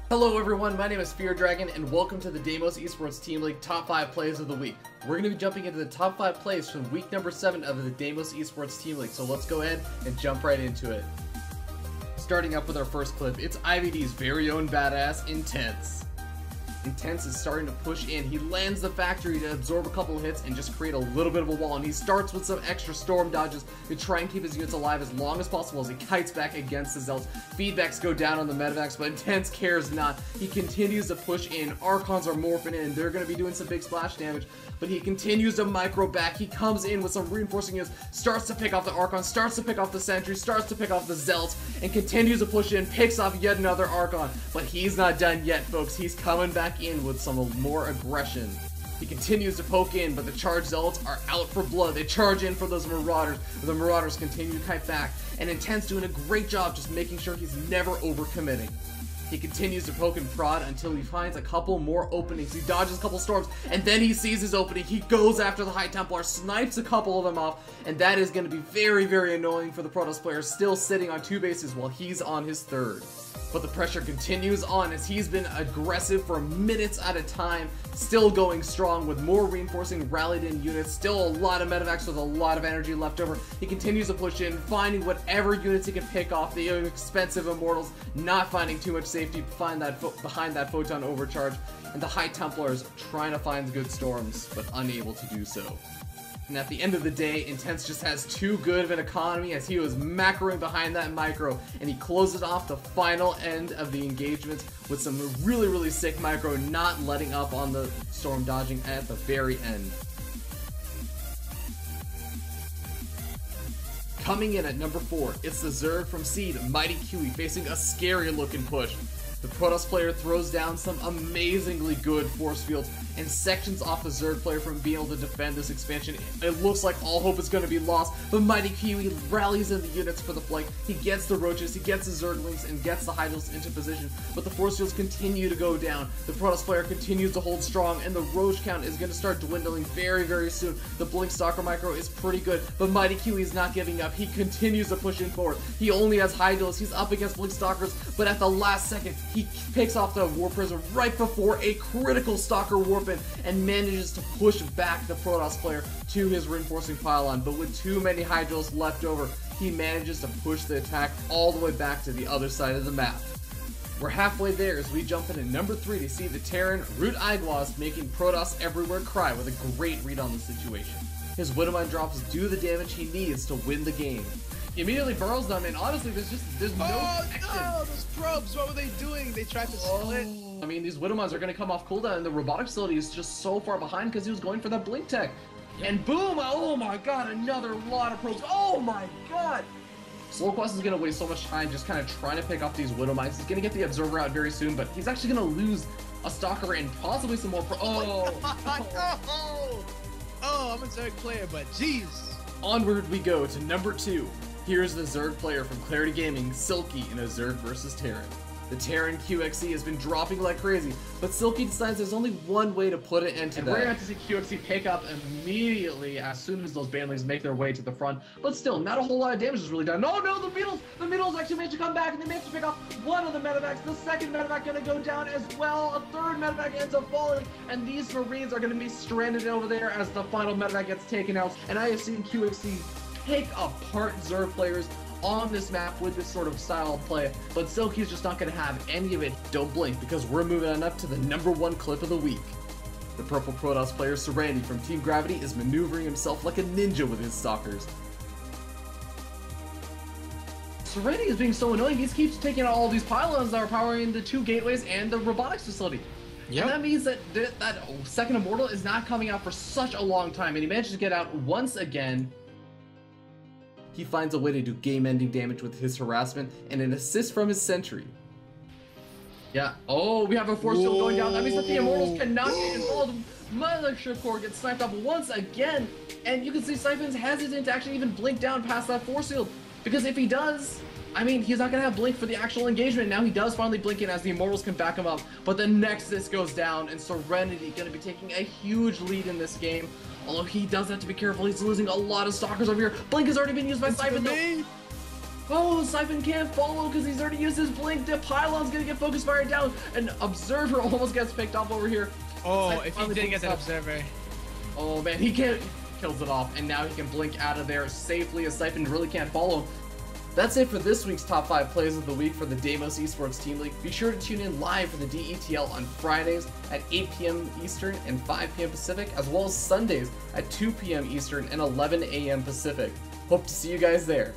Hello everyone, my name is Fear Dragon and welcome to the Deimos Esports Team League Top 5 Plays of the Week. We're going to be jumping into the top 5 plays from week number 7 of the Deimos Esports Team League, so let's go ahead and jump right into it. Starting up with our first clip, it's IVD's very own badass, Intense. Intense is starting to push in. He lands the factory to absorb a couple of hits and just create a little bit of a wall, and he starts with some extra storm dodges to try and keep his units alive as long as possible as he kites back against the Zealots. Feedbacks go down on the medevacs, but Intense cares not. He continues to push in. Archons are morphing in. They're going to be doing some big splash damage, but he continues to micro back. He comes in with some reinforcing units, starts to pick off the Archons, starts to pick off the Sentry, starts to pick off the Zealots, and continues to push in, picks off yet another Archon. But he's not done yet, folks. He's coming back in with some more aggression. He continues to poke in, but the charged Zealots are out for blood. They charge in for those Marauders. The Marauders continue to kite back, and Intense doing a great job just making sure he's never overcommitting. He continues to poke and prod until he finds a couple more openings. He dodges a couple storms, and then he sees his opening. He goes after the High Templar, snipes a couple of them off, and that is going to be very, very annoying for the Protoss player, still sitting on 2 bases while he's on his 3rd. But the pressure continues on as he's been aggressive for minutes at a time, still going strong with more reinforcing rallied in units, still a lot of medevacs with a lot of energy left over. He continues to push in, finding whatever units he can pick off, the expensive Immortals, not finding too much safety behind that Photon overcharge, and the High Templars trying to find good storms, but unable to do so. And at the end of the day, Intense just has too good of an economy as he was macroing behind that micro, and he closes off the final end of the engagement with some really, really sick micro, not letting up on the storm dodging at the very end. Coming in at number 4, it's the Zerg from Seed, Mighty Kiwi, facing a scary looking push. The Protoss player throws down some amazingly good force fields and sections off the Zerg player from being able to defend this expansion. It looks like all hope is going to be lost, but Mighty Kiwi rallies in the units for the flank. He gets the Roaches, he gets the Zerglings, and gets the Hydrals into position, but the force fields continue to go down. The Protoss player continues to hold strong, and the Roach count is going to start dwindling very, very soon. The Blink Stalker micro is pretty good, but Mighty Kiwi is not giving up. He continues to push in forward. He only has Hydrals, he's up against Blink Stalkers, but at the last second, he picks off the War Prism right before a critical Stalker warp in and manages to push back the Protoss player to his reinforcing pylon. But with too many Hydrals left over, he manages to push the attack all the way back to the other side of the map. We're halfway there as we jump into number 3 to see the Terran Root Aiguas making Protoss everywhere cry with a great read on the situation. His Widowmine drops do the damage he needs to win the game. He immediately burrows them, and honestly, there's no protection. No, those probes, what were they doing? They tried to split. I mean, these Widowmines are going to come off cooldown, and the robotic facility is just so far behind because he was going for that blink tech. Yep. And boom! Oh my god, another lot of probes. Oh my god! Slowquest is going to waste so much time just kind of trying to pick off these Widowmines. He's going to get the Observer out very soon, but he's actually going to lose a Stalker and possibly some more Oh! Oh, I'm a Zerg player, but jeez. Onward we go to number 2. Here's the Zerg player from Clarity Gaming, Silky, in a Zerg versus Terran. The Terran QXE has been dropping like crazy, but Silky decides there's only one way to put an end to that. We're going to have to see QXE pick up immediately as soon as those banelings make their way to the front, but still, not a whole lot of damage is really done. Oh no, the Beetles actually managed to come back, and they managed to pick off one of the medevacs. The second medevac going to go down as well. A third medevac ends up falling, and these Marines are going to be stranded over there as the final medevac gets taken out, and I have seen QXE pick apart Zerg players on this map with this sort of style of play, but Silky's just not going to have any of it. Don't blink, because we're moving on up to the number 1 clip of the week. The purple Protoss player Serenity from Team Gravity is maneuvering himself like a ninja with his stalkers. Serenity is being so annoying, he keeps taking out all these pylons that are powering the 2 gateways and the robotics facility. Yep. And that means that that second Immortal is not coming out for such a long time, and he manages to get out once again. He finds a way to do game-ending damage with his harassment and an assist from his sentry. Yeah. Oh, we have a force field going down. That means that the Immortals cannot get involved. Mothership Core gets sniped up once again, and you can see Siphon's hesitant to actually even blink down past that force field, because if he does, I mean, he's not going to have blink for the actual engagement. Now he does finally blink in as the Immortals can back him up, but the Nexus goes down, and Serenity going to be taking a huge lead in this game. Although he does have to be careful, he's losing a lot of Stalkers over here. Blink has already been used by Siphon though. Oh, Siphon can't follow because he's already used his blink. The pylon's gonna get focus fired down. An observer almost gets picked off over here. Oh, Siphon if he finally did picks get that up. observer. Oh man, he can't. Kills it off, and now he can blink out of there safely as Siphon really can't follow. That's it for this week's top 5 plays of the week for the Deimos Esports Team League. Be sure to tune in live for the DETL on Fridays at 8 p.m. Eastern and 5 p.m. Pacific, as well as Sundays at 2 p.m. Eastern and 11 a.m. Pacific. Hope to see you guys there.